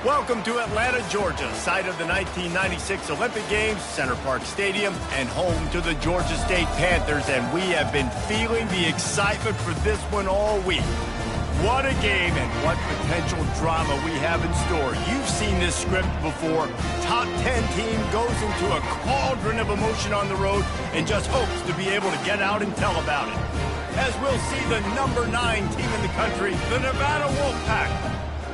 Welcome to Atlanta, Georgia, site of the 1996 Olympic Games, Center Parc Stadium, and home to the Georgia State Panthers, and we have been feeling the excitement for this one all week. What a game and what potential drama we have in store. You've seen this script before. Top 10 team goes into a cauldron of emotion on the road and just hopes to be able to get out and tell about it. As we'll see the number 9 team in the country, the Nevada Wolfpack,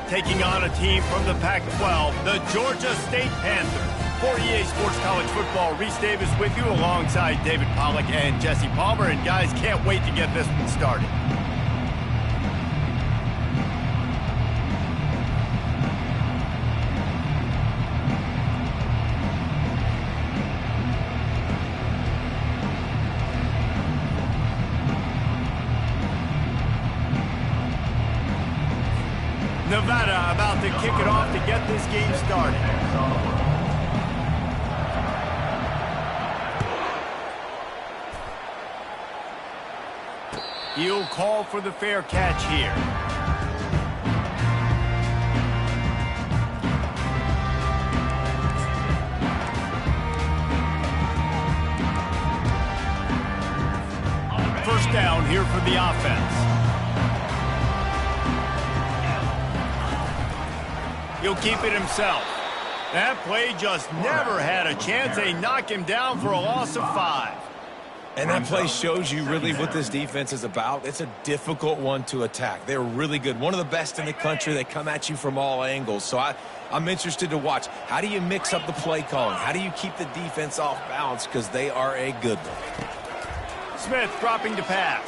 taking on a team from the Pac-12, the Georgia State Panthers. For EA Sports College Football, Reese Davis with you alongside David Pollack and Jesse Palmer. And guys, can't wait to get this one started. Nevada about to kick it off to get this game started. He'll call for the fair catch here. First down here for the offense. He'll keep it himself. That play just never had a chance. They knock him down for a loss of 5. And that play shows you really what this defense is about. It's a difficult one to attack. They're really good. One of the best in the country. They come at you from all angles. So I'm interested to watch. How do you mix up the play calling? How do you keep the defense off balance? Because they are a good one. Smith dropping to pass.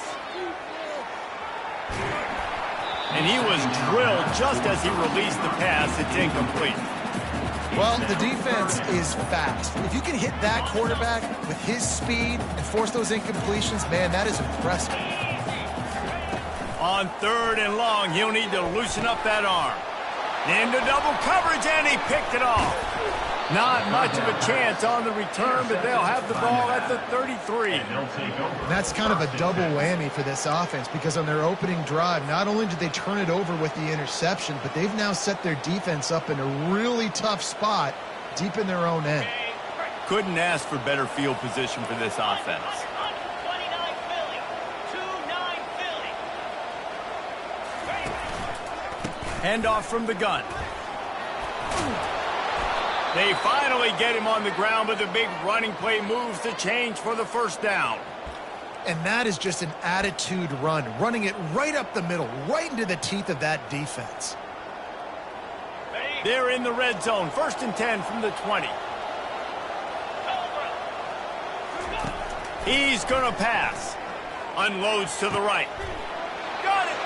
And he was drilled just as he released the pass. It's incomplete. Well, the defense is fast. If you can hit that quarterback with his speed and force those incompletions, man, that is impressive. On 3rd and long, he'll need to loosen up that arm. Into double coverage, and he picked it off. Not much of a chance on the return, but they'll have the ball at the 33. That's kind of a double whammy for this offense because on their opening drive, not only did they turn it over with the interception, but they've now set their defense up in a really tough spot deep in their own end. Couldn't ask for better field position for this offense. Handoff from the gun. They finally get him on the ground, but the big running play moves the change for the first down. And that is just an attitude run, running it right up the middle, right into the teeth of that defense. They're in the red zone, 1st and 10 from the 20. He's going to pass. Unloads to the right. Got it!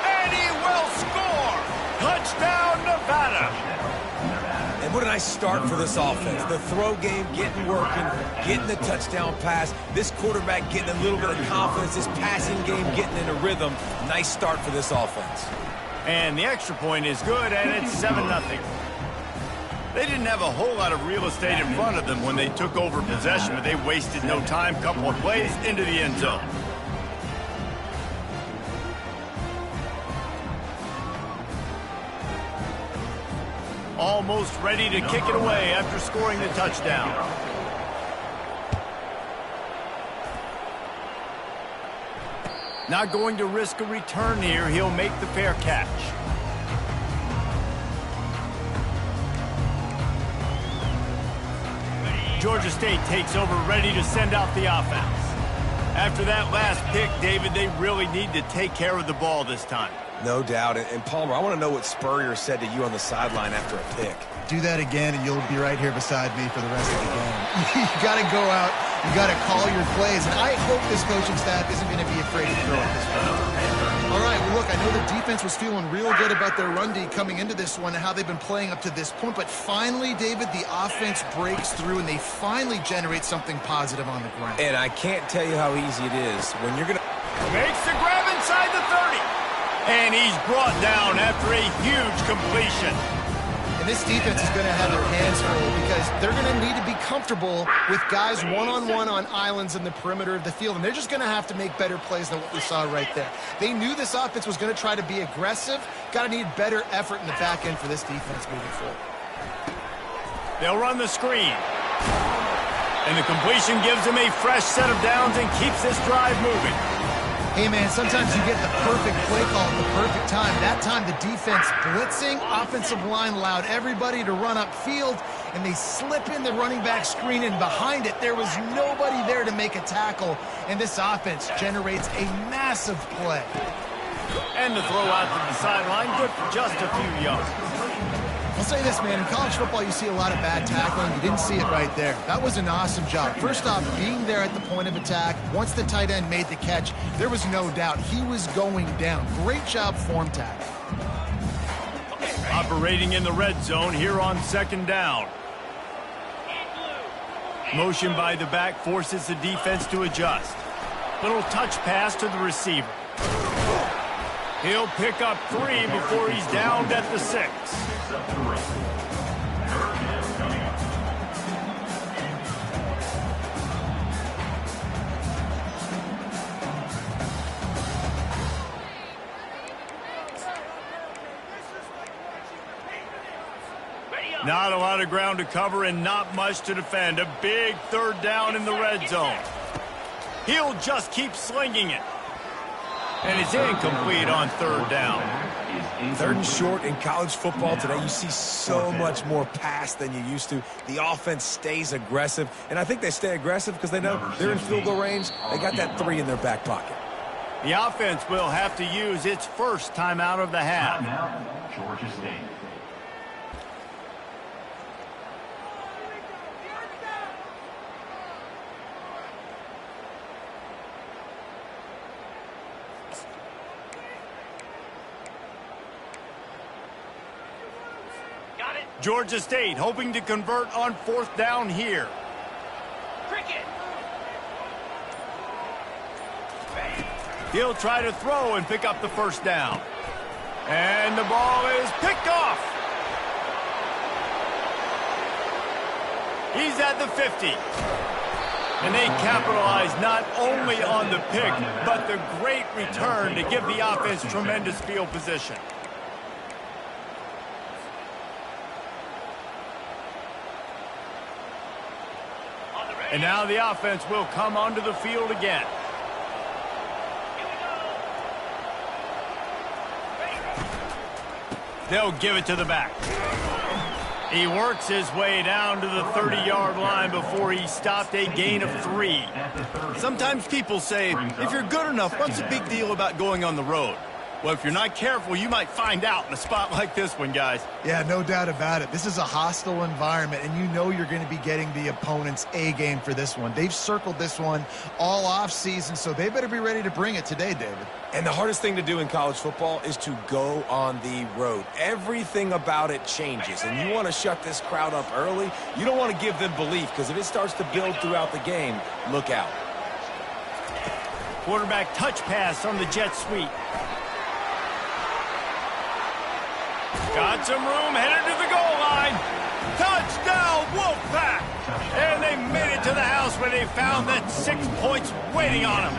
And he will score! Touchdown, Nevada! And what a nice start for this offense. The throw game getting working, getting the touchdown pass. This quarterback getting a little bit of confidence. This passing game getting in a rhythm. Nice start for this offense. And the extra point is good, and it's 7-0. They didn't have a whole lot of real estate in front of them when they took over possession, but they wasted no time. Couple of plays into the end zone. Almost ready to kick it away after scoring the touchdown. Not going to risk a return here. He'll make the fair catch. Georgia State takes over, ready to send out the offense. After that last pick, David, they really need to take care of the ball this time. No doubt. And Palmer, I want to know what Spurrier said to you on the sideline after a pick. Do that again, and you'll be right here beside me for the rest of the game. You got to go out. You got to call your plays, and I hope this coaching staff isn't going to be afraid to throw at this point. All right, well, look, I know the defense was feeling real good about their run D coming into this one and how they've been playing up to this point, but finally, David, the offense breaks through, and they finally generate something positive on the ground. And I can't tell you how easy it is when you're going to... Makes the grab inside the 30. And he's brought down after a huge completion. And this defense is going to have their hands full because they're going to need to be comfortable with guys one-on-one on islands in the perimeter of the field. And they're just going to have to make better plays than what we saw right there. They knew this offense was going to try to be aggressive. Got to need better effort in the back end for this defense moving forward. They'll run the screen. And the completion gives them a fresh set of downs and keeps this drive moving. Hey, man, sometimes you get the perfect play call at the perfect time. That time, the defense blitzing, offensive line allowed everybody to run upfield, and they slip in the running back screen, and behind it, there was nobody there to make a tackle, and this offense generates a massive play. And the throw out to the sideline, good for just a few yards. I'll say this, man, in college football, you see a lot of bad tackling. You didn't see it right there. That was an awesome job. First off, being there at the point of attack. Once the tight end made the catch, there was no doubt he was going down. Great job form tackle. Operating in the red zone here on 2nd down. Motion by the back forces the defense to adjust. Little touch pass to the receiver. He'll pick up 3 before he's downed at the 6. Not a lot of ground to cover and not much to defend. A big 3rd down in the red zone. He'll just keep slinging it. And it's incomplete on 3rd down. 3rd and short in college football today. You see so much more pass than you used to. The offense stays aggressive. And I think they stay aggressive because they know they're in field goal range. They got that 3 in their back pocket. The offense will have to use its first timeout of the half. Georgia State. Georgia State hoping to convert on 4th down here. Cricket. He'll try to throw and pick up the 1st down. And the ball is picked off. He's at the 50. And they capitalize not only on the pick, but the great return to give the offense tremendous field position. And now the offense will come onto the field again. They'll give it to the back. He works his way down to the 30-yard line before he stopped a gain of 3. Sometimes people say, if you're good enough, what's the big deal about going on the road? Well, if you're not careful, you might find out in a spot like this one, guys. Yeah, no doubt about it. This is a hostile environment, and you know you're going to be getting the opponent's A game for this one. They've circled this one all offseason, so they better be ready to bring it today, David. And the hardest thing to do in college football is to go on the road. Everything about it changes, and you want to shut this crowd up early. You don't want to give them belief, because if it starts to build throughout the game, look out. Quarterback touch pass on the jet sweep. Got some room, headed to the goal line. Touchdown, Wolfpack! And they made it to the house where they found that 6 points waiting on them.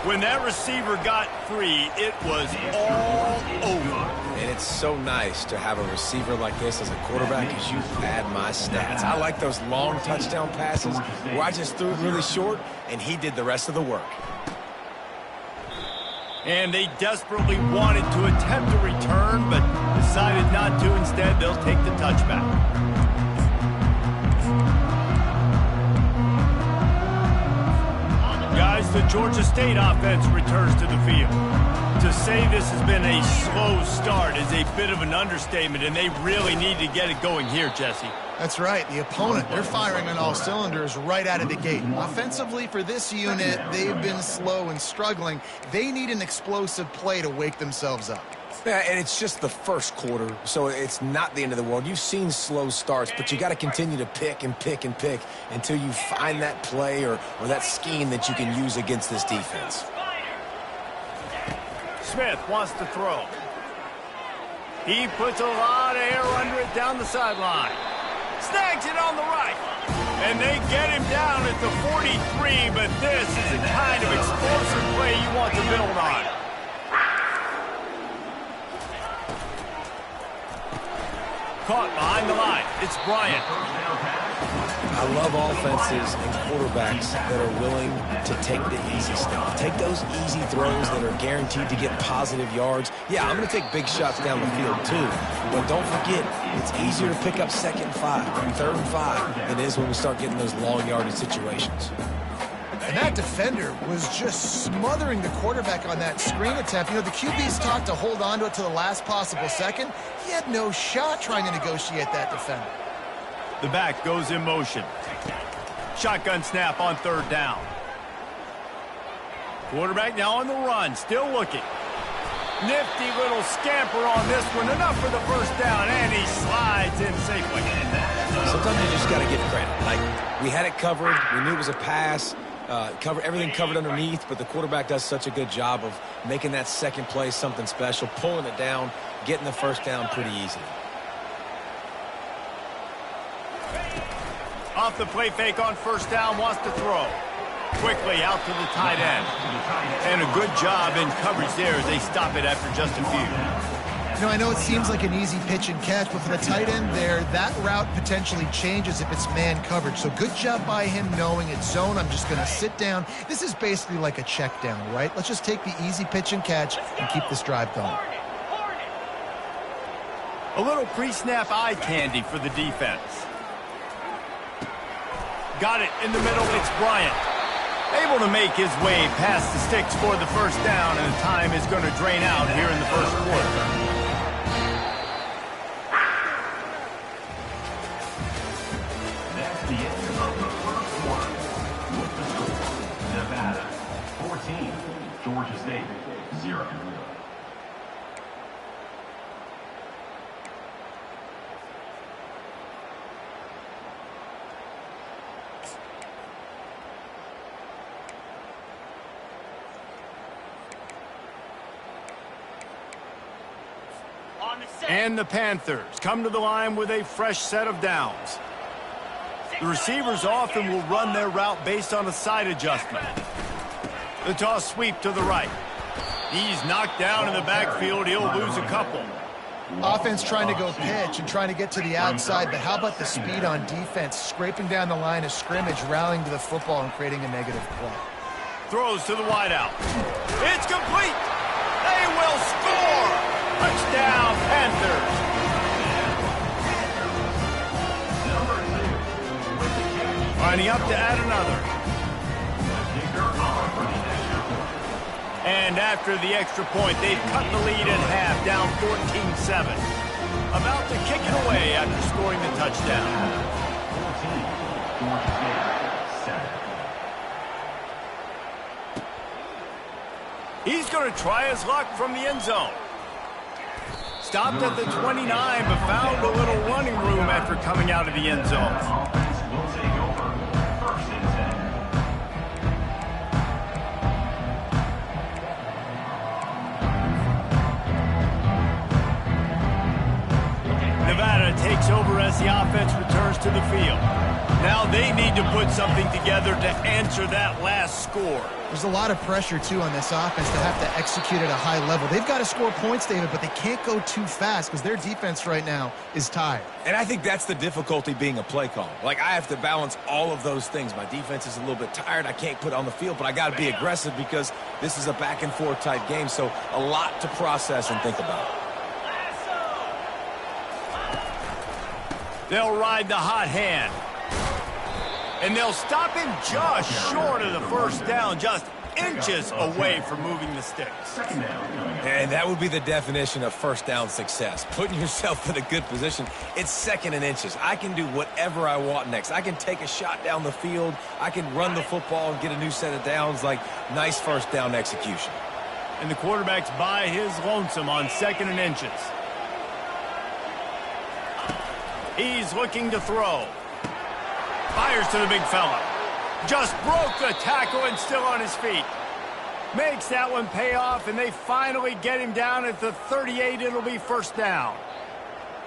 When that receiver got free, it was all over. And it's so nice to have a receiver like this as a quarterback because you pad my stats. I like those long touchdown passes where I just threw it really short and he did the rest of the work. And they desperately wanted to attempt a return, but decided not to. Instead, they'll take the touchback. Guys, the Georgia State offense returns to the field. To say this has been a slow start is a bit of an understatement, and they really need to get it going here, Jesse. That's right. The opponent, they're firing on all cylinders right out of the gate. Offensively, for this unit, they've been slow and struggling. They need an explosive play to wake themselves up. Yeah, and it's just the first quarter, so it's not the end of the world. You've seen slow starts, but you got to continue to pick and pick and pick until you find that play or that scheme that you can use against this defense. Smith wants to throw. He puts a lot of air under it down the sideline. Snags it on the right. And they get him down at the 43, but this is the kind of explosive play you want to build on. Caught behind the line. It's Bryant. I love offenses and quarterbacks that are willing to take the easy stuff. Take those easy throws that are guaranteed to get positive yards. Yeah, I'm going to take big shots down the field too. But don't forget, it's easier to pick up 2nd and 5, 3rd and 5 than it is when we start getting those long yardage situations. And that defender was just smothering the quarterback on that screen attempt. You know, the QB's taught to hold on to it to the last possible second. He had no shot trying to negotiate that defender. The back goes in motion. Shotgun snap on 3rd down. Quarterback now on the run, still looking. Nifty little scamper on this one, enough for the 1st down, and he slides in safely. Sometimes you just got to give credit. Like, we had it covered, we knew it was a pass, everything covered underneath, but the quarterback does such a good job of making that second play something special, pulling it down, getting the 1st down pretty easily. Off the play fake on 1st down, wants to throw. Quickly out to the tight end. And a good job in coverage there as they stop it after just a few. You know, I know it seems like an easy pitch and catch, but for the tight end there, that route potentially changes if it's man coverage. So good job by him knowing it's zone. I'm just going to sit down. This is basically like a check down, right? Let's just take the easy pitch and catch and keep this drive going. A little pre-snap eye candy for the defense. Got it in the middle, it's Bryant. Able to make his way past the sticks for the 1st down, and the time is going to drain out here in the 1st quarter. That's the end of the 1st quarter. With the score, Nevada 14, Georgia State 0. And the Panthers come to the line with a fresh set of downs. The receivers often will run their route based on a side adjustment. The toss sweep to the right. He's knocked down in the backfield. He'll lose a couple. Offense trying to go pitch and trying to get to the outside, but how about the speed on defense, scraping down the line of scrimmage, rallying to the football and creating a negative play. Throws to the wideout. It's complete. They will score. Touchdown, Panthers. Lining up to add another. And after the extra point, they've cut the lead in half, down 14-7. About to kick it away after scoring the touchdown. 14, he's going to try his luck from the end zone. Stopped at the 29, but found a little running room after coming out of the end zone. Nevada takes over as the offense returns to the field. Now they need to put something together to answer that last score. There's a lot of pressure, too, on this offense to have to execute at a high level. They've got to score points, David, but they can't go too fast because their defense right now is tired. And I think that's the difficulty being a play caller. Like, I have to balance all of those things. My defense is a little bit tired. I can't put on the field, but I got to be aggressive because this is a back-and-forth type game, so a lot to process and think about. They'll ride the hot hand. And they'll stop him just short of the 1st down, just inches away from moving the sticks. And that would be the definition of 1st down success. Putting yourself in a good position. It's 2nd and inches. I can do whatever I want next. I can take a shot down the field. I can run the football and get a new set of downs. Like, nice 1st down execution. And the quarterback's by his lonesome on 2nd and inches. He's looking to throw. Fires to the big fella. Just broke the tackle and still on his feet. Makes that one pay off, and they finally get him down at the 38. It'll be first down.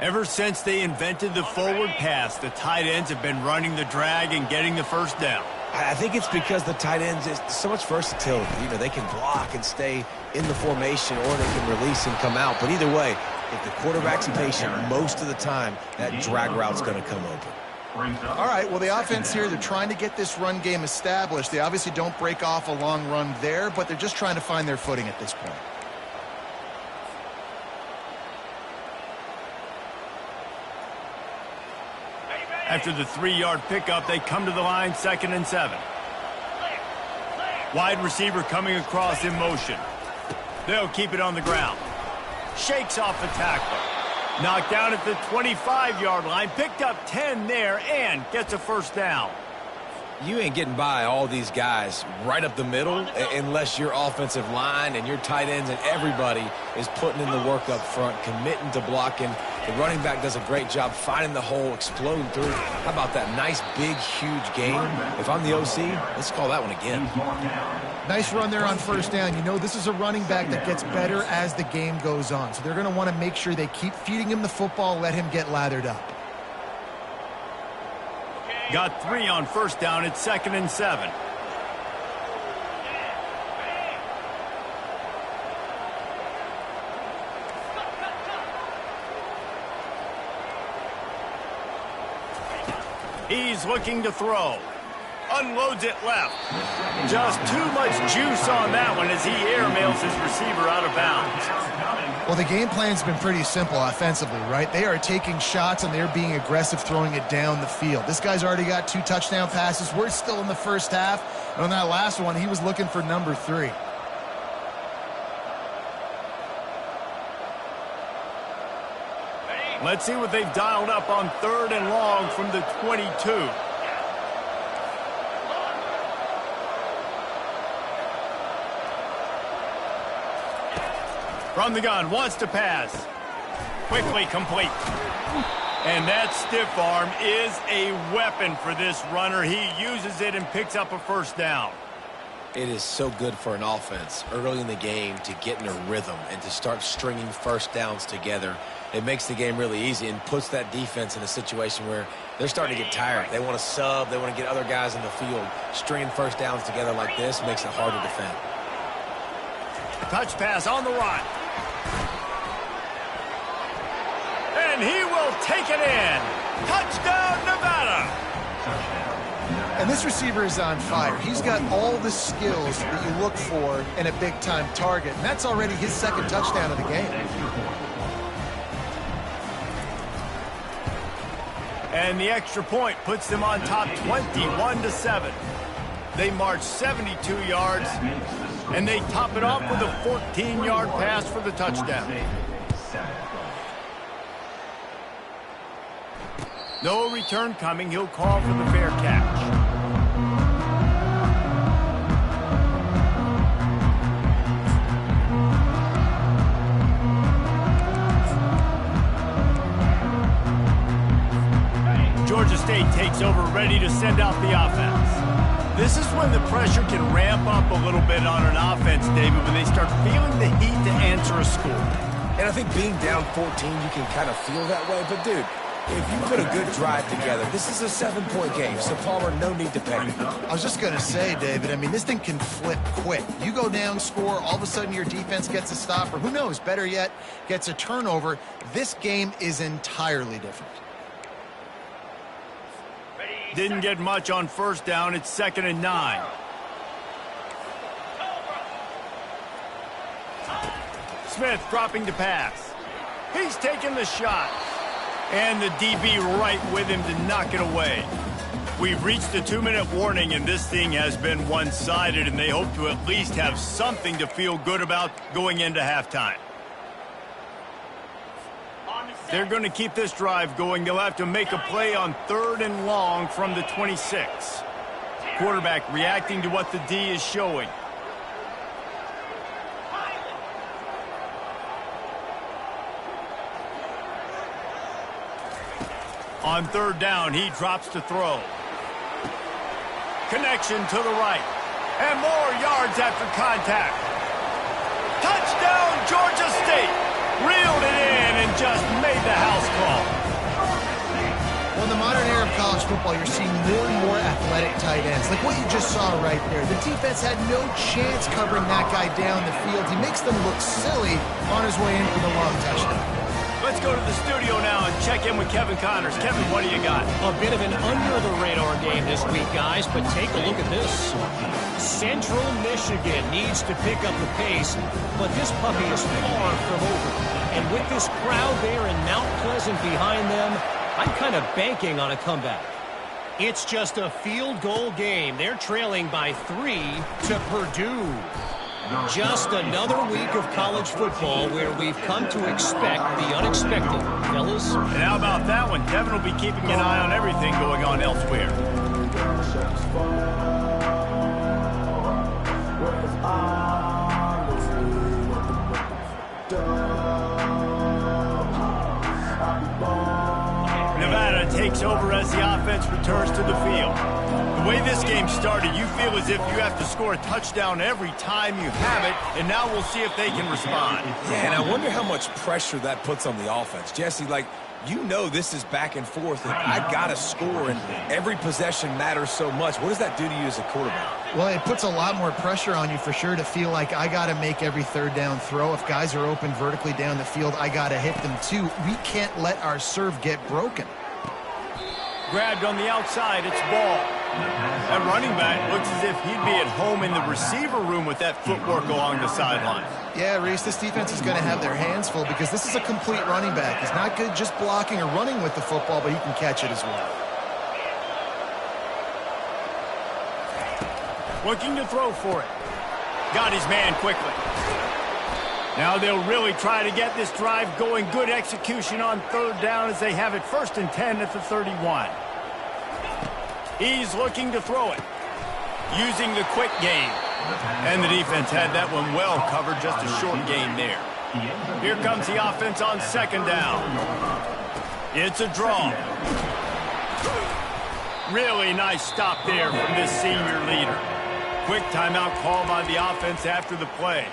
Ever since they invented the forward pass, the tight ends have been running the drag and getting the first down. I think it's because the tight ends is so much versatility. You know, they can block and stay in the formation, or they can release and come out. But either way, if the quarterback's patient, most of the time, that drag route's going to come open. All right, well, the offense here, they're trying to get this run game established. They obviously don't break off a long run there, but they're just trying to find their footing at this point. After the 3-yard pickup, they come to the line, 2nd and 7. Wide receiver coming across in motion. They'll keep it on the ground. Shakes off the tackler. Knocked down at the 25-yard line. Picked up 10 there and gets a first down. You ain't getting by all these guys right up the middle unless your offensive line and your tight ends and everybody is putting in the work up front, committing to blocking. The running back does a great job finding the hole, exploding through. How about that nice, big, huge game? If I'm the OC, let's call that one again. Nice run there on first down. You know, this is a running back that gets better as the game goes on. So they're going to want to make sure they keep feeding him the football, let him get lathered up. Got 3 on first down. It's 2nd and 7. He's looking to throw. Unloads it left. Just too much juice on that one as he airmails his receiver out of bounds. Well, the game plan's been pretty simple offensively, right? They are taking shots and they're being aggressive throwing it down the field. This guy's already got 2 touchdown passes. We're still in the first half. And on that last one, he was looking for number 3. Let's see what they've dialed up on 3rd and long from the 22. From the gun, wants to pass. Quickly complete. And that stiff arm is a weapon for this runner. He uses it and picks up a first down. It is so good for an offense early in the game to get in a rhythm and to start stringing first downs together. It makes the game really easy and puts that defense in a situation where they're starting to get tired. They want to sub. They want to get other guys in the field. Stringing first downs together like this makes it hard to defend. Touch pass on the run. And he will take it in. Touchdown, Nevada. And this receiver is on fire. He's got all the skills that you look for in a big-time target. And that's already his 2nd touchdown of the game. And the extra point puts them on top 21-7. They march 72 yards, and they top it off with a 14-yard pass for the touchdown. No return coming. He'll call for the fair catch. Georgia State takes over, ready to send out the offense. This is when the pressure can ramp up a little bit on an offense, David, when they start feeling the heat to answer a score. And I think being down 14, you can kind of feel that way. But, dude, if you put a good drive together, this is a 7-point game. So, Palmer, no need to panic. I was just going to say, David, I mean, this thing can flip quick. You go down, score, all of a sudden your defense gets a stop, or who knows, better yet, gets a turnover. This game is entirely different. Didn't get much on first down. It's 2nd and 9. Smith dropping to pass. He's taking the shot. And the DB right with him to knock it away. We've reached the 2-minute warning, and this thing has been one-sided, and they hope to at least have something to feel good about going into halftime. They're going to keep this drive going. They'll have to make a play on 3rd and long from the 26. Quarterback reacting to what the D is showing. On 3rd down, he drops to throw. Connection to the right. And more yards after contact. Touchdown, Georgia State. Reeled it in and just made the house call. Well, in the modern era of college football, you're seeing more and more athletic tight ends, like what you just saw right there. The defense had no chance covering that guy down the field. He makes them look silly on his way in for the long touchdown. Let's go to the studio now and check in with Kevin Connors. Kevin, what do you got? A bit of an under-the-radar game this week, guys, but take a look at this. Central Michigan needs to pick up the pace, but this puppy is far from over. And with this crowd there in Mount Pleasant behind them, I'm kind of banking on a comeback. It's just a field goal game. They're trailing by 3 to Purdue. Just another week of college football where we've come to expect the unexpected, fellas. And how about that one? Kevin will be keeping an eye on everything going on elsewhere. Nevada takes over as the offense returns to the field. The way this game started, you feel as if you have to score a touchdown every time you have it, and now we'll see if they can respond. Yeah, and I wonder how much pressure that puts on the offense. Jesse, like, you know this is back and forth, and I got to score, and every possession matters so much. What does that do to you as a quarterback? Well, it puts a lot more pressure on you for sure to feel like I got to make every third down throw. If guys are open vertically down the field, I got to hit them too. We can't let our serve get broken. Grabbed on the outside, it's ball. That running back looks as if he'd be at home in the receiver room with that footwork along the sideline. Yeah, Reese, this defense is going to have their hands full because this is a complete running back. He's not good just blocking or running with the football, but he can catch it as well. Looking to throw for it. Got his man quickly. Now they'll really try to get this drive going. Good execution on third down as they have it 1st and 10 at the 31. He's looking to throw it. Using the quick game. And the defense had that one well covered, just a short gain there. Here comes the offense on 2nd down. It's a draw. Really nice stop there from this senior leader. Quick timeout call by the offense after the play.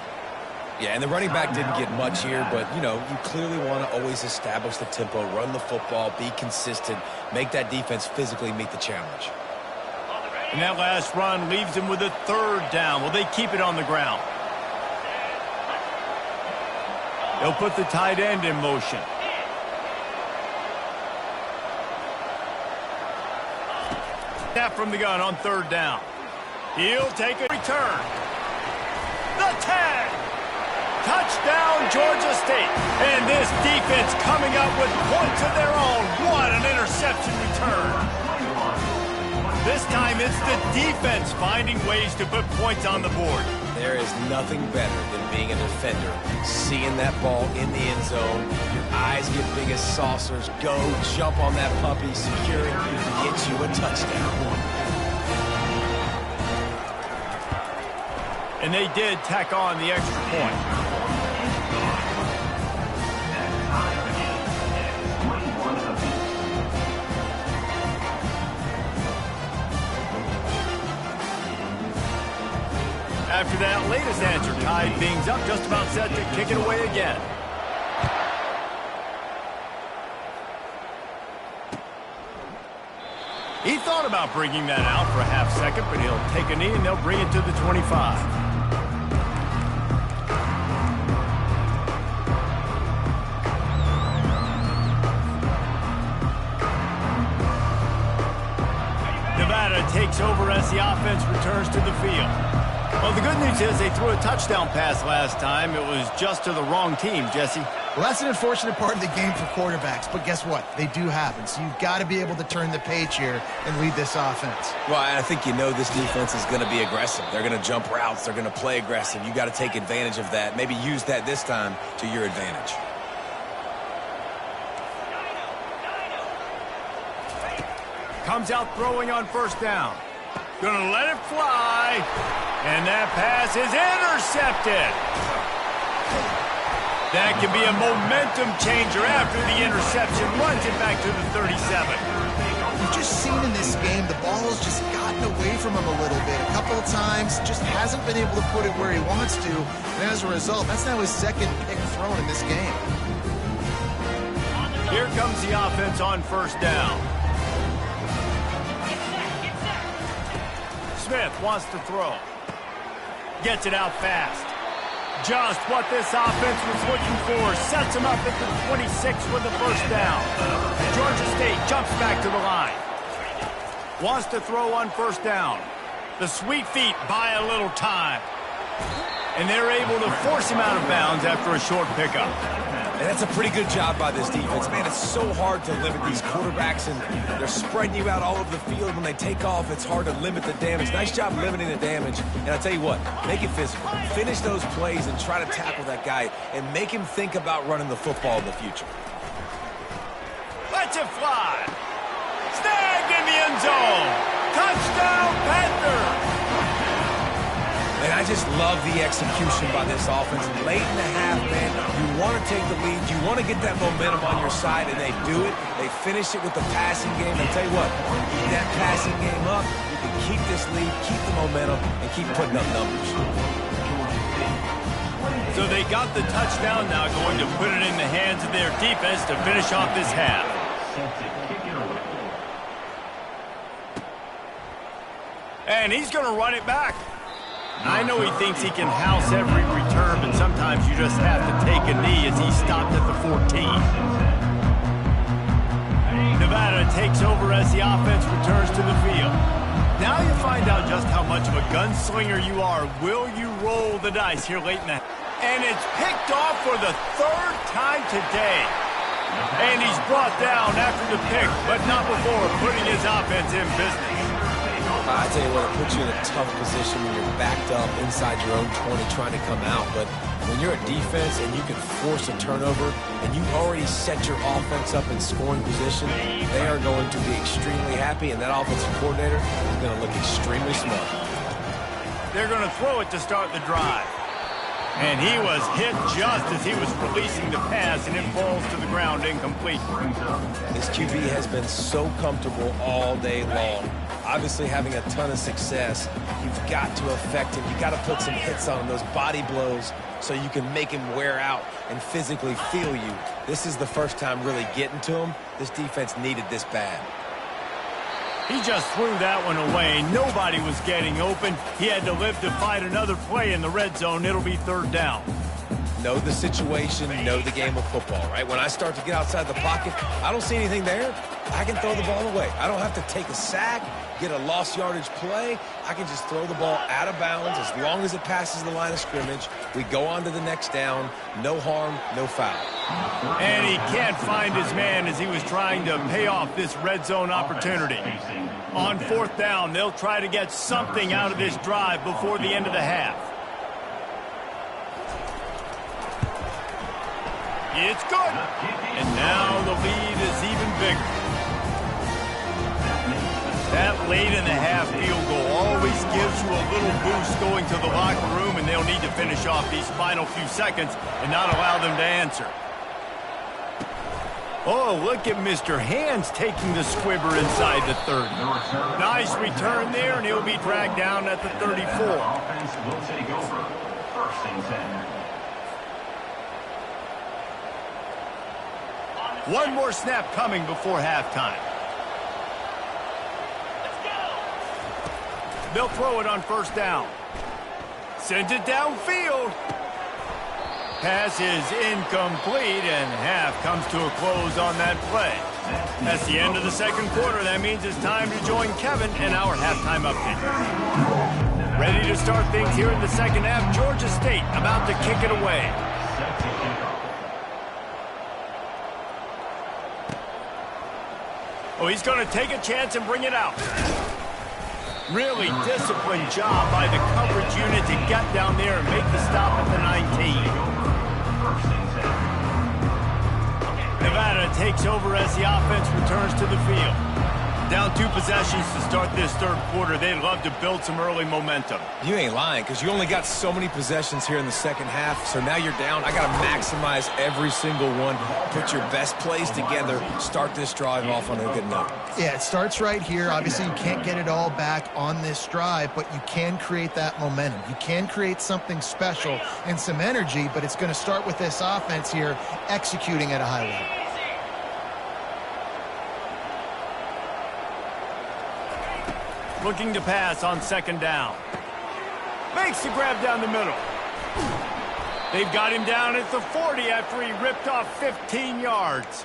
Yeah, and the running back didn't get much here, but, you know, you clearly want to always establish the tempo, run the football, be consistent, make that defense physically meet the challenge. And that last run leaves him with a 3rd down. Will they keep it on the ground? They'll put the tight end in motion. Snap from the gun on 3rd down. He'll take a return. The tag. Touchdown, Georgia State. And this defense coming up with points of their own. What an interception return. This time it's the defense finding ways to put points on the board. There is nothing better than being a defender. Seeing that ball in the end zone, your eyes get big as saucers. Go, jump on that puppy, secure it, get you a touchdown. And they did tack on the extra point. After that latest answer tied things up, just about set to kick it away again. He thought about bringing that out for a half second, but he'll take a knee and they'll bring it to the 25. Takes over as the offense returns to the field. Well, the good news is they threw a touchdown pass last time. It was just to the wrong team, Jesse. Well, that's an unfortunate part of the game for quarterbacks, but guess what? They do happen, so you've got to be able to turn the page here and lead this offense. Well, I think you know this defense is going to be aggressive. They're going to jump routes. They're going to play aggressive. You got to take advantage of that. Maybe use that this time to your advantage. Comes out throwing on 1st down. Gonna let it fly. And that pass is intercepted. That can be a momentum changer after the interception. Runs it back to the 37. We've just seen in this game, the ball's just gotten away from him a little bit. A couple of times, just hasn't been able to put it where he wants to. And as a result, that's now his second pick thrown in this game. Here comes the offense on first down. Smith wants to throw. Gets it out fast. Just what this offense was looking for. Sets him up at the 26 with the first down. Georgia State jumps back to the line. Wants to throw on first down. The sweet feet buy a little time. And they're able to force him out of bounds after a short pickup. And that's a pretty good job by this defense. Man, it's so hard to limit these quarterbacks, and they're spreading you out all over the field. When they take off, it's hard to limit the damage. Nice job limiting the damage. And I'll tell you what, make it physical. Finish those plays and try to tackle that guy and make him think about running the football in the future. Let's it fly. Snagged in the end zone. Touchdown, Panther. And I just love the execution by this offense. Late in the half, man, you want to take the lead. You want to get that momentum on your side, and they do it. They finish it with the passing game. And tell you what, keep that passing game up. You can keep this lead, keep the momentum, and keep putting up numbers. So they got the touchdown, now going to put it in the hands of their defense to finish off this half. And he's going to run it back. I know he thinks he can house every return, but sometimes you just have to take a knee as he stopped at the 14. Nevada takes over as the offense returns to the field. Now you find out just how much of a gunslinger you are. Will you roll the dice here late in the... And it's picked off for the third time today. And he's brought down after the pick, but not before putting his offense in business. I tell you what, it puts you in a tough position when you're backed up inside your own 20 trying to come out. But when you're a defense and you can force a turnover and you've already set your offense up in scoring position, they are going to be extremely happy, and that offensive coordinator is going to look extremely smart. They're going to throw it to start the drive. And he was hit just as he was releasing the pass, and it falls to the ground incomplete. This QB has been so comfortable all day long. Obviously having a ton of success. You've got to affect him. You've got to put some hits on him, those body blows, so you can make him wear out and physically feel you. This is the first time really getting to him. This defense needed this bad. He just threw that one away. Nobody was getting open. He had to live to fight another play in the red zone. It'll be third down. Know the situation, know the game of football, right? When I start to get outside the pocket, I don't see anything there. I can throw the ball away. I don't have to take a sack, get a lost yardage play. I can just throw the ball out of bounds as long as it passes the line of scrimmage. We go on to the next down. No harm, no foul. And he can't find his man as he was trying to pay off this red zone opportunity. On fourth down, they'll try to get something out of this drive before the end of the half. It's good. And now the lead is even bigger. That late in the half field goal always gives you a little boost going to the locker room, and they'll need to finish off these final few seconds and not allow them to answer. Oh, look at Mr. Hands taking the squibber inside the 30. Nice return there, and he'll be dragged down at the 34. Offense will take over. First and 10. One more snap coming before halftime. They'll throw it on first down. Sends it downfield. Pass is incomplete, and half comes to a close on that play. That's the end of the second quarter. That means it's time to join Kevin in our halftime update. Ready to start things here in the second half. Georgia State about to kick it away. Oh, he's going to take a chance and bring it out. Really disciplined job by the coverage unit to get down there and make the stop at the 19. Nevada takes over as the offense returns to the field. Down 2 possessions to start this third quarter. They'd love to build some early momentum. You ain't lying, because you only got so many possessions here in the second half, so now you're down. I got to maximize every single one, put your best plays together, start this drive off on a good note. Yeah, it starts right here. Obviously, you can't get it all back on this drive, but you can create that momentum. You can create something special and some energy, but it's going to start with this offense here executing at a high level. Looking to pass on second down. Makes the grab down the middle. They've got him down at the 40 after he ripped off 15 yards.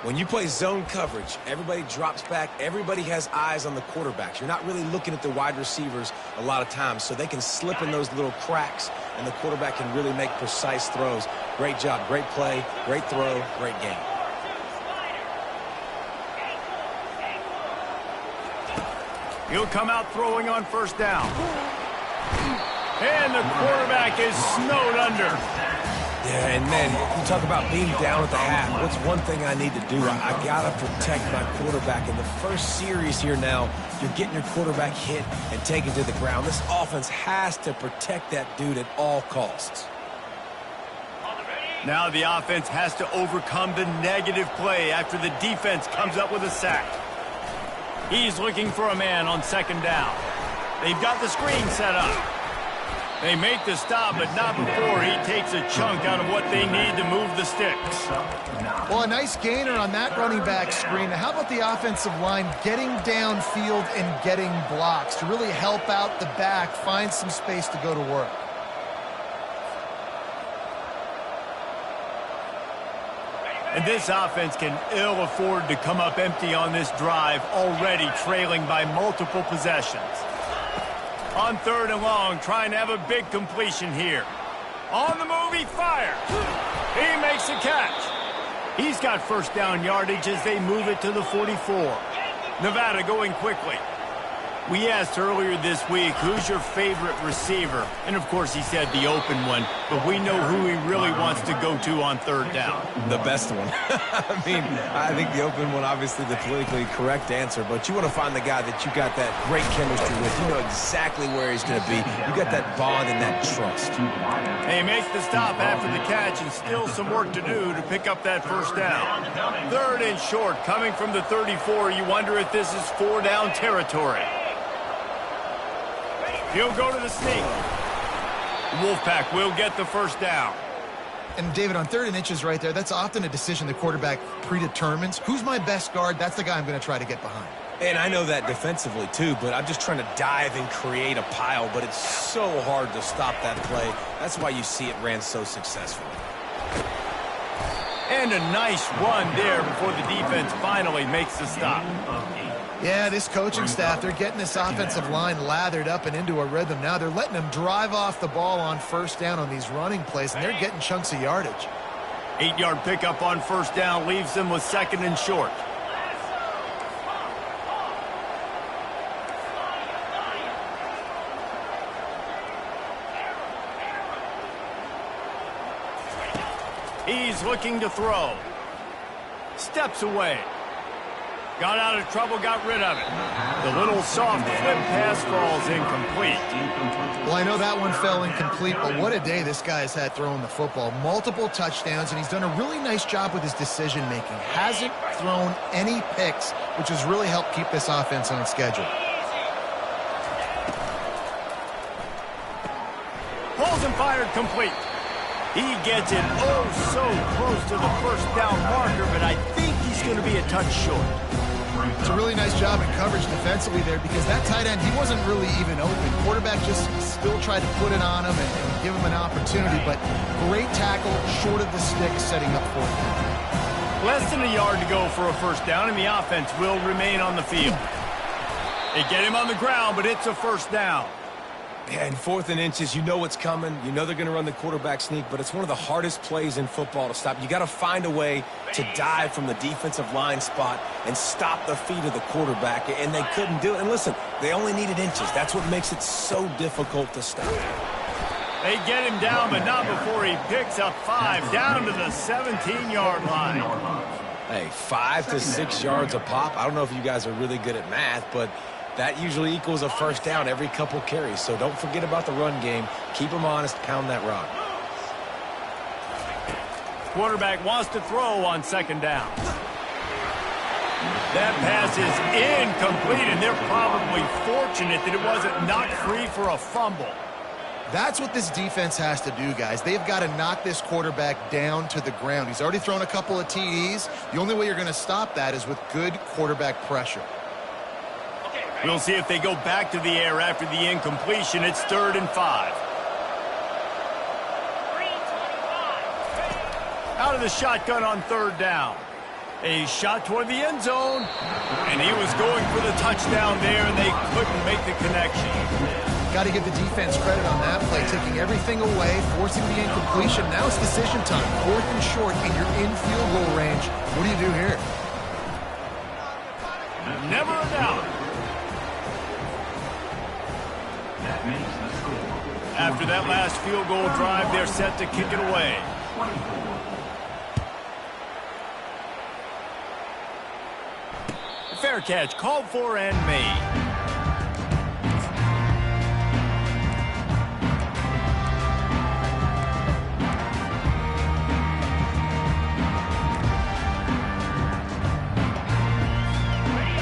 When you play zone coverage, everybody drops back. Everybody has eyes on the quarterbacks. You're not really looking at the wide receivers a lot of times, so they can slip in those little cracks, and the quarterback can really make precise throws. Great job, great play, great throw, great game. He'll come out throwing on first down. And the quarterback is snowed under. Yeah, and then you talk about being down at the half. What's one thing I need to do? I got to protect my quarterback. In the first series here now, you're getting your quarterback hit and taken to the ground. This offense has to protect that dude at all costs. Now the offense has to overcome the negative play after the defense comes up with a sack. He's looking for a man on second down. They've got the screen set up. They make the stop, but not before he takes a chunk out of what they need to move the sticks. Well, a nice gainer on that running back screen. How about the offensive line getting downfield and getting blocks to really help out the back, find some space to go to work? And this offense can ill afford to come up empty on this drive, already trailing by multiple possessions. On third and long, trying to have a big completion here. On the move, he fires. He makes the catch. He's got first down yardage as they move it to the 44. Nevada going quickly. We asked earlier this week, who's your favorite receiver? And, of course, he said the open one, but we know who he really wants to go to on third down. The best one. I think the open one, obviously the politically correct answer, but you want to find the guy that you got that great chemistry with. You know exactly where he's going to be. You got that bond and that trust. He makes the stop after the catch, and still some work to do to pick up that first down. Third and short, coming from the 34. You wonder if this is 4-down territory. He'll go to the sneak. Wolfpack will get the first down. And, David, on 3rd and inches right there, that's often a decision the quarterback predetermines. Who's my best guard? That's the guy I'm going to try to get behind. And I know that defensively, too, but I'm just trying to dive and create a pile, but it's so hard to stop that play. That's why you see it ran so successfully. And a nice run there before the defense finally makes the stop. Yeah, this coaching staff, they're getting this offensive line lathered up and into a rhythm now. They're letting them drive off the ball on first down on these running plays, and they're getting chunks of yardage. 8-yard pickup on first down leaves them with 2nd and short. He's looking to throw. Steps away. Got out of trouble, got rid of it. The little soft flip pass falls incomplete. Well, I know that one fell incomplete, but what a day this guy has had throwing the football. Multiple touchdowns, and he's done a really nice job with his decision-making. Hasn't thrown any picks, which has really helped keep this offense on schedule. Pulls and fired complete. He gets it oh so close to the first down marker, but I think he's going to be a touch short. It's a really nice job in coverage defensively there because that tight end, he wasn't really even open. Quarterback just still tried to put it on him and give him an opportunity, but great tackle, short of the stick, setting up for him. Less than a yard to go for a first down, and the offense will remain on the field. They get him on the ground, but it's a first down. Yeah, and 4th and inches, you know what's coming. You know they're going to run the quarterback sneak, but it's one of the hardest plays in football to stop. You got to find a way to dive from the defensive line spot and stop the feet of the quarterback, and they couldn't do it. And listen, they only needed inches. That's what makes it so difficult to stop. They get him down, but not before he picks up 5 down to the 17-yard line. Hey, 5 to 6 yards a pop. I don't know if you guys are really good at math, but that usually equals a first down every couple carries. So don't forget about the run game. Keep them honest. Pound that rock. Quarterback wants to throw on second down. That pass is incomplete, and they're probably fortunate that it wasn't knocked free for a fumble. That's what this defense has to do, guys. They've got to knock this quarterback down to the ground. He's already thrown a couple of TDs. The only way you're going to stop that is with good quarterback pressure. We'll see if they go back to the air after the incompletion. It's 3rd and 5. Out of the shotgun on 3rd down. A shot toward the end zone. And he was going for the touchdown there, and they couldn't make the connection. Got to give the defense credit on that play, taking everything away, forcing the incompletion. Now it's decision time. 4th and short, and you're in field goal range. What do you do here? Never a doubt. After that last field goal drive, they're set to kick it away. Fair catch, called for and made.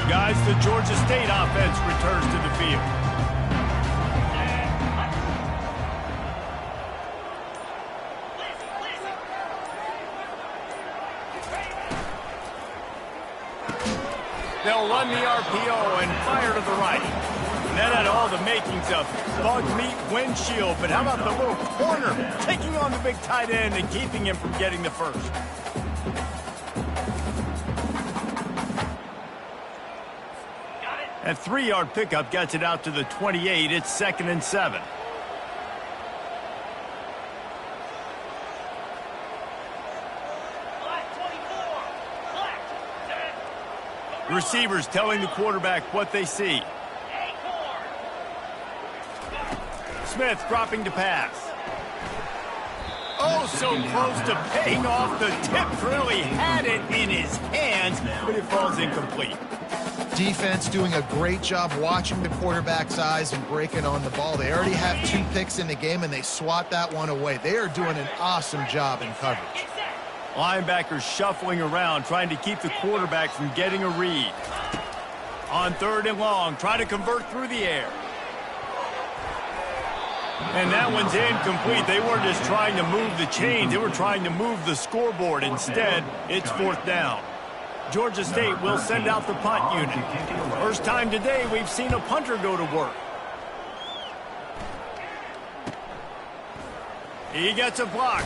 Guys, the Georgia State offense returns to the field. They'll run the RPO and fire to the right. And that had all the makings of bug meat windshield, but how about the little corner taking on the big tight end and keeping him from getting the first? That 3-yard pickup gets it out to the 28. It's 2nd and 7. Receivers telling the quarterback what they see. Smith dropping to pass. Oh, so close to paying off. The tip really had it in his hands, but it falls incomplete. Defense doing a great job watching the quarterback's eyes and breaking on the ball. They already have 2 picks in the game, and they swat that one away. They are doing an awesome job in coverage. Linebackers shuffling around, trying to keep the quarterback from getting a read. On 3rd and long, try to convert through the air. And that one's incomplete. They weren't just trying to move the chains. They were trying to move the scoreboard. Instead, it's 4th down. Georgia State will send out the punt unit. First time today we've seen a punter go to work. He gets a block.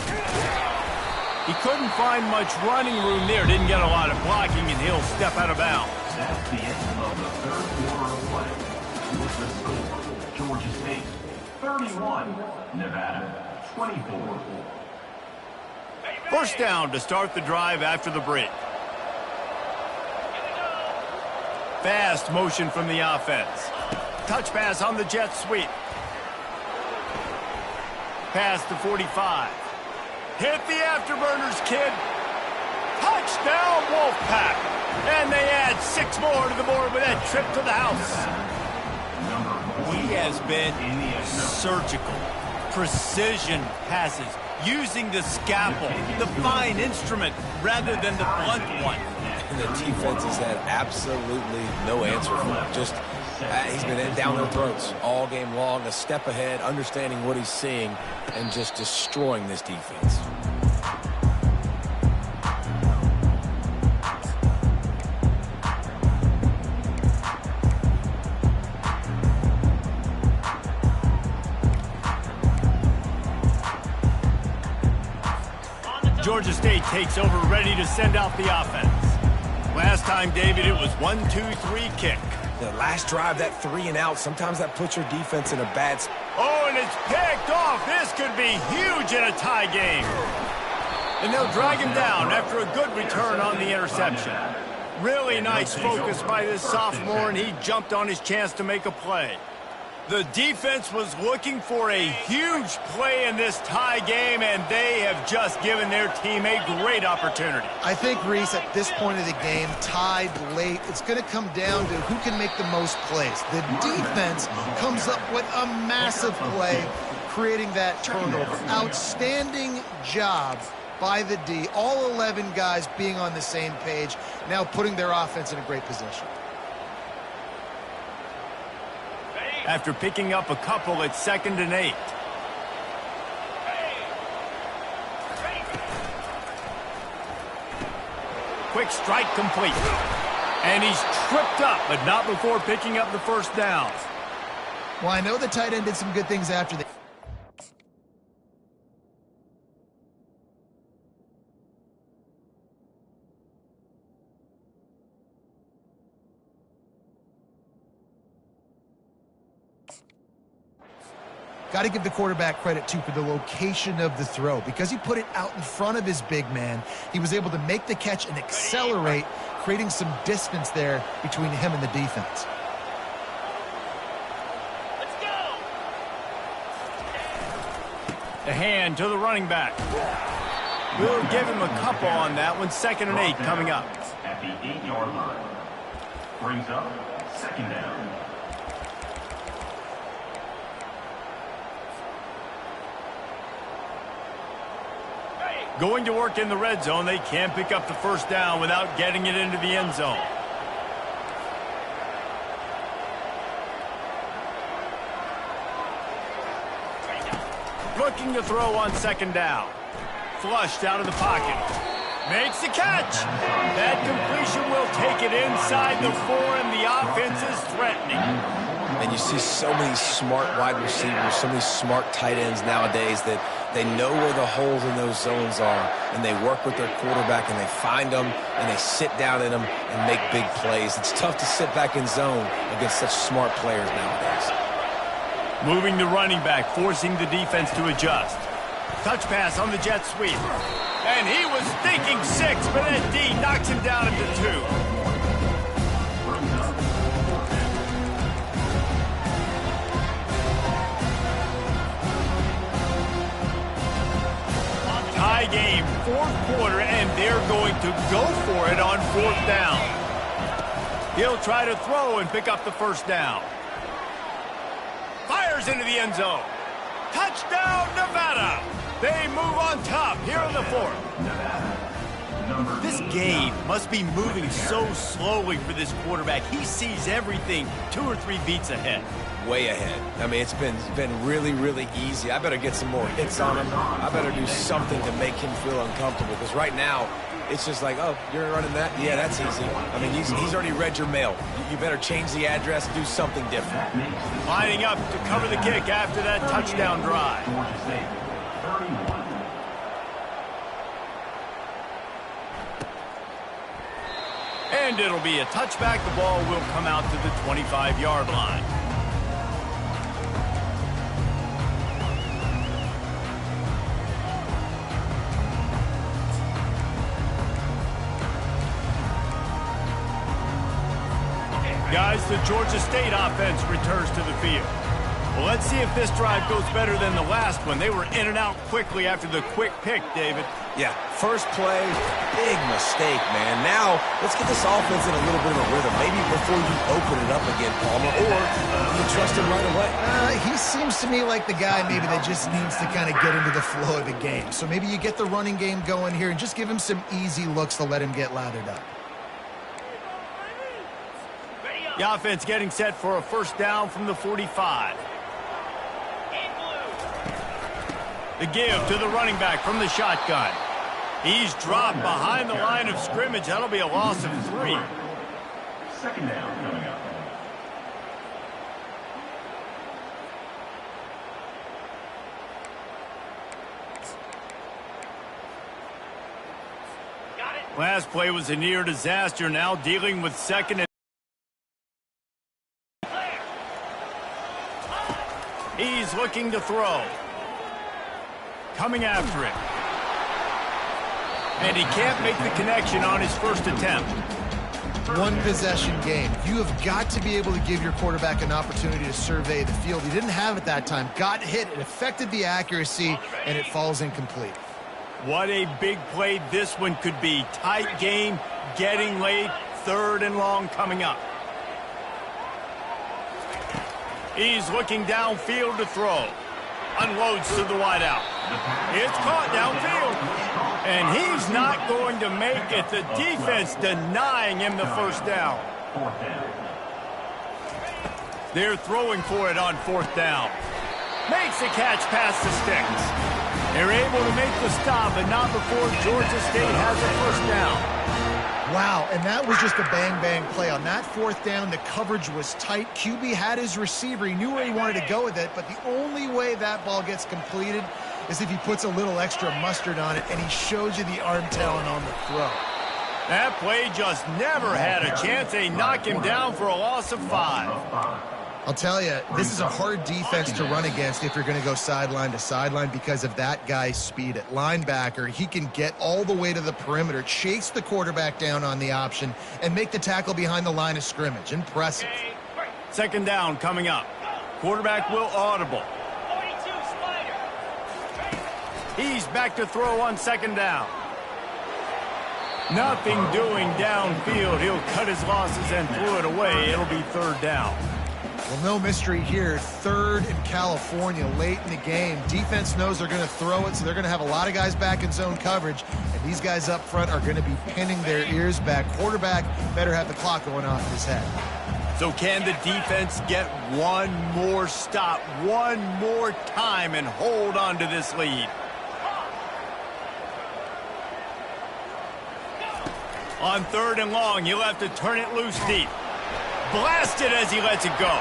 He couldn't find much running room there. Didn't get a lot of blocking, and he'll step out of bounds. That's the end of the 3rd quarter of play. With the score, Georgia State 31, Nevada 24. First down to start the drive after the break. Fast motion from the offense. Touch pass on the jet sweep. Pass to 45. Hit the afterburners, kid. Touchdown, Wolfpack. And they add 6 more to the board with that trip to the house. He has been surgical. Precision passes. Using the scalpel, the fine instrument, rather than the blunt one. And the defense has had absolutely no answer for him. Just, he's been down their throats all game long, a step ahead, understanding what he's seeing, and just destroying this defense. Georgia State takes over, ready to send out the offense. Last time, David, it was 1-2-3 kick. The last drive, that 3 and out, sometimes that puts your defense in a bad spot. Oh, and it's picked off. This could be huge in a tie game. And they'll drag him down after a good return on the interception. Really nice focus by this sophomore, and he jumped on his chance to make a play. The defense was looking for a huge play in this tie game, and they have just given their team a great opportunity. I think, Reese, at this point of the game, tied late, it's going to come down to who can make the most plays. The defense comes up with a massive play, creating that turnover. Outstanding job by the D. All 11 guys being on the same page, now putting their offense in a great position. After picking up a couple, it's 2nd and 8. Quick strike complete. And he's tripped up, but not before picking up the first down. Well, I know the tight end did some good things after the... Got to give the quarterback credit, too, for the location of the throw. Because he put it out in front of his big man, he was able to make the catch and accelerate, creating some distance there between him and the defense. Let's go! The hand to the running back. We'll give him a couple on that one. 2nd and 8 coming up. At the 8-yard line. Brings up 2nd down. Going to work in the red zone. They can't pick up the first down without getting it into the end zone. Looking to throw on 2nd down. Flushed out of the pocket. Makes the catch. That completion will take it inside the 4, and the offense is threatening. And you see so many smart wide receivers, so many smart tight ends nowadays that they know where the holes in those zones are, and they work with their quarterback, and they find them, and they sit down in them and make big plays. It's tough to sit back in zone against such smart players nowadays. Moving the running back, forcing the defense to adjust. Touch pass on the jet sweep. And he was thinking 6, but that D knocks him down into 2. Tie game, 4th quarter, and they're going to go for it on 4th down. He'll try to throw and pick up the first down. Fires into the end zone. Touchdown, Nevada. They move on top here in the 4th. This game must be moving so slowly for this quarterback. He sees everything 2 or 3 beats ahead. Way ahead. I mean, it's been really, really easy. I better get some more hits on him. I better do something to make him feel uncomfortable, because right now, it's just like, oh, you're running that? Yeah, that's easy. I mean, he's already read your mail. You better change the address, do something different. Lining up to cover the kick after that touchdown drive. And it'll be a touchback. The ball will come out to the 25-yard line. Guys, the Georgia State offense returns to the field. Well, let's see if this drive goes better than the last one. They were in and out quickly after the quick pick, David. Yeah, first play, big mistake, man. Now, let's get this offense in a little bit of a rhythm. Maybe before you open it up again, Palmer, or you trust him right away. He seems to me like the guy maybe that just needs to kind of get into the flow of the game. So maybe you get the running game going here and just give him some easy looks to let him get lathered up. The offense getting set for a first down from the 45. The give to the running back from the shotgun. He's dropped behind the line of scrimmage. That'll be a loss of 3. 2nd down coming up. Last play was a near disaster. Now dealing with 2nd and he's looking to throw. Coming after it. And he can't make the connection on his first attempt. one-possession game. You have got to be able to give your quarterback an opportunity to survey the field. He didn't have it that time. Got hit. It affected the accuracy, and it falls incomplete. What a big play this one could be. Tight game, getting late, 3rd and long coming up. He's looking downfield to throw. Unloads to the wideout. It's caught downfield. And he's not going to make it. The defense denying him the first down. They're throwing for it on 4th down. Makes the catch past the sticks. They're able to make the stop, but not before Georgia State has a first down. Wow, and that was just a bang-bang play. On that 4th down, the coverage was tight. QB had his receiver. He knew where he wanted to go with it, but the only way that ball gets completed is if he puts a little extra mustard on it, and he shows you the arm talent on the throw. That play just never had a chance. They knock him down for a loss of 5. I'll tell you, this is a hard defense to run against if you're going to go sideline to sideline because of that guy's speed at linebacker. He can get all the way to the perimeter, chase the quarterback down on the option, and make the tackle behind the line of scrimmage. Impressive. 2nd down coming up. Quarterback will audible. He's back to throw on 2nd down. Nothing doing downfield. He'll cut his losses and throw it away. It'll be 3rd down. Well, no mystery here. 3rd in California late in the game. Defense knows they're going to throw it, so they're going to have a lot of guys back in zone coverage, and these guys up front are going to be pinning their ears back. Quarterback better have the clock going off his head. So can the defense get one more stop, one more time, and hold on to this lead? On 3rd and long, he'll have to turn it loose deep. Blasted as he lets it go.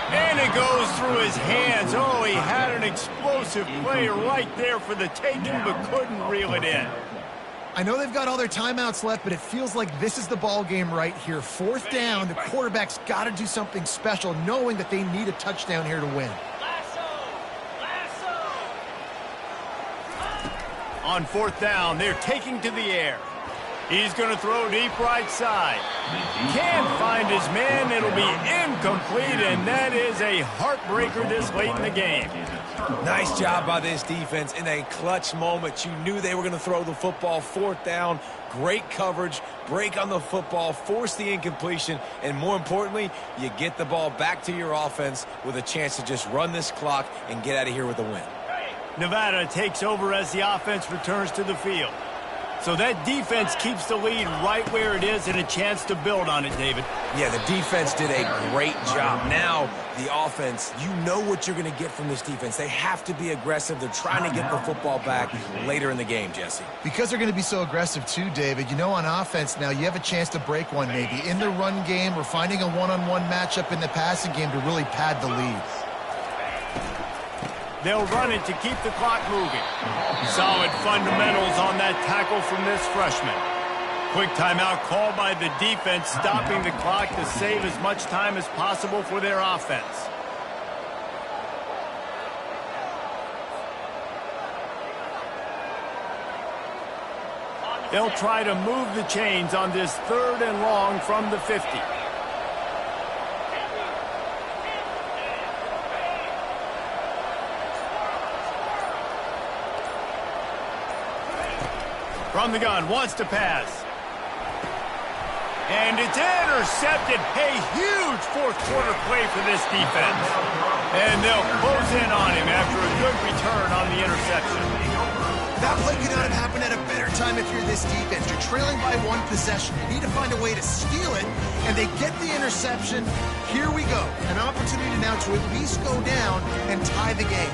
And it goes through his hands. Oh, he had an explosive play right there for the taking, but couldn't reel it in. I know they've got all their timeouts left, but it feels like this is the ball game right here. 4th down, the quarterback's got to do something special, knowing that they need a touchdown here to win. On 4th down, they're taking to the air. He's going to throw deep right side. Can't find his man. It'll be incomplete, and that is a heartbreaker this late in the game. Nice job by this defense in a clutch moment. You knew they were going to throw the football. 4th down, great coverage, break on the football, force the incompletion, and more importantly, you get the ball back to your offense with a chance to just run this clock and get out of here with a win. Nevada takes over as the offense returns to the field. So that defense keeps the lead right where it is and a chance to build on it, David. Yeah, the defense did a great job. Now, the offense, you know what you're going to get from this defense. They have to be aggressive. They're trying to get the football back later in the game, Jesse. Because they're going to be so aggressive too, David, you know on offense now, you have a chance to break one maybe. In the run game or finding a one-on-one matchup in the passing game to really pad the lead. They'll run it to keep the clock moving. Solid fundamentals on that tackle from this freshman. Quick timeout called by the defense, stopping the clock to save as much time as possible for their offense. They'll try to move the chains on this 3rd and long from the 50. From the gun, wants to pass. And it's intercepted. A huge 4th quarter play for this defense. And they'll close in on him after a good return on the interception. That play could not have happened at a better time if you're this defense. You're trailing by 1 possession. You need to find a way to steal it, and they get the interception. Here we go. An opportunity now to at least go down and tie the game.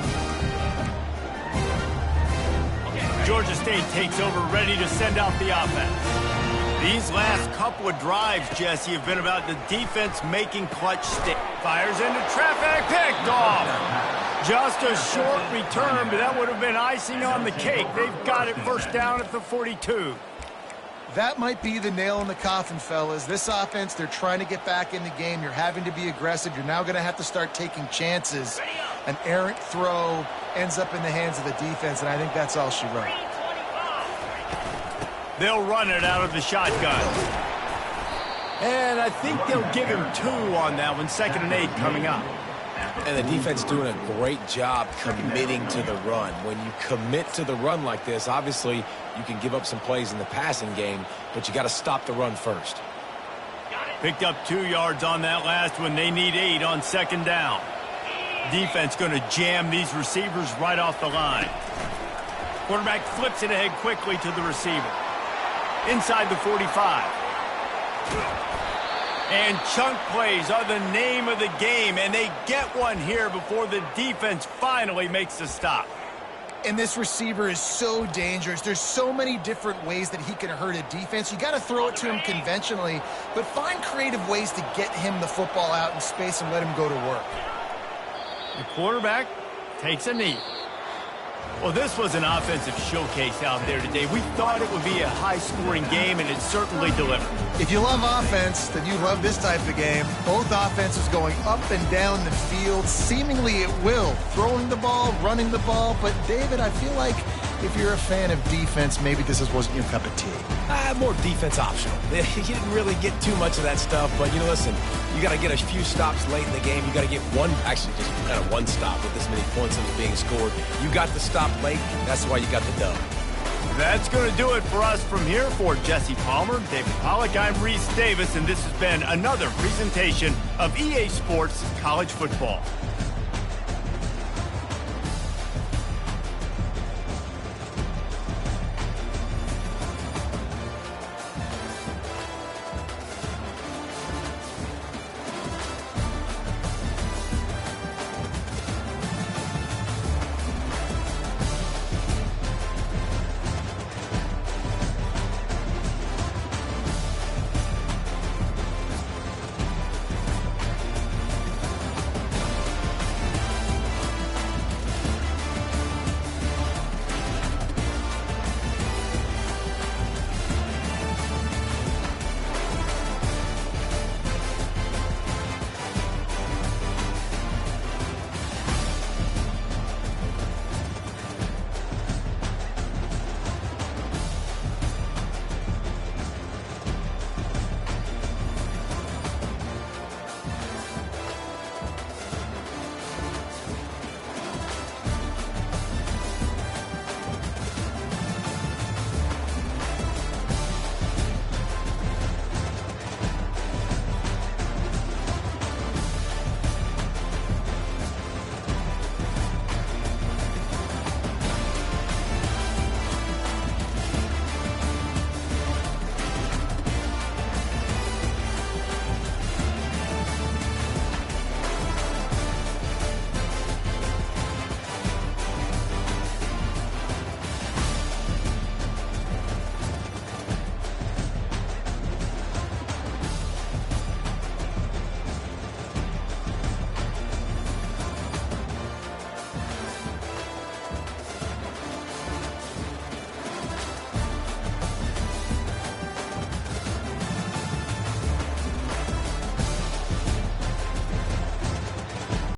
Georgia State takes over, ready to send out the offense. These last couple of drives, Jesse, have been about the defense making clutch stick. Fires into traffic, picked off. Just a short return, but that would have been icing on the cake. They've got it 1st down at the 42. That might be the nail in the coffin, fellas. This offense, they're trying to get back in the game. You're having to be aggressive. You're now going to have to start taking chances. An errant throw ends up in the hands of the defense, and I think that's all she wrote. They'll run it out of the shotgun. And I think they'll give him 2 on that one, 2nd and 8 coming up. And the defense doing a great job committing to the run. When you commit to the run like this, obviously you can give up some plays in the passing game, but you got to stop the run first. Picked up 2 yards on that last one. They need 8 on 2nd down. Defense going to jam these receivers right off the line. Quarterback flips it ahead quickly to the receiver. Inside the 45. And chunk plays are the name of the game, and they get one here before the defense finally makes the stop. And this receiver is so dangerous. There's so many different ways that he can hurt a defense. You got to throw it to him conventionally, but find creative ways to get him the football out in space and let him go to work. The quarterback takes a knee. Well, this was an offensive showcase out there today. We thought it would be a high-scoring game, and it certainly delivered. If you love offense, then you love this type of game. Both offenses going up and down the field, seemingly at will. Throwing the ball, running the ball. But, David, I feel like if you're a fan of defense, maybe this wasn't your cup of tea. More defense optional. You didn't really get too much of that stuff, but, listen, you got to get a few stops late in the game. You got to get just kind of one stop with this many points that was being scored. You got the stop late. That's why you got the dub. That's going to do it for us from here. For Jesse Palmer, David Pollack, I'm Reese Davis, and this has been another presentation of EA Sports College Football.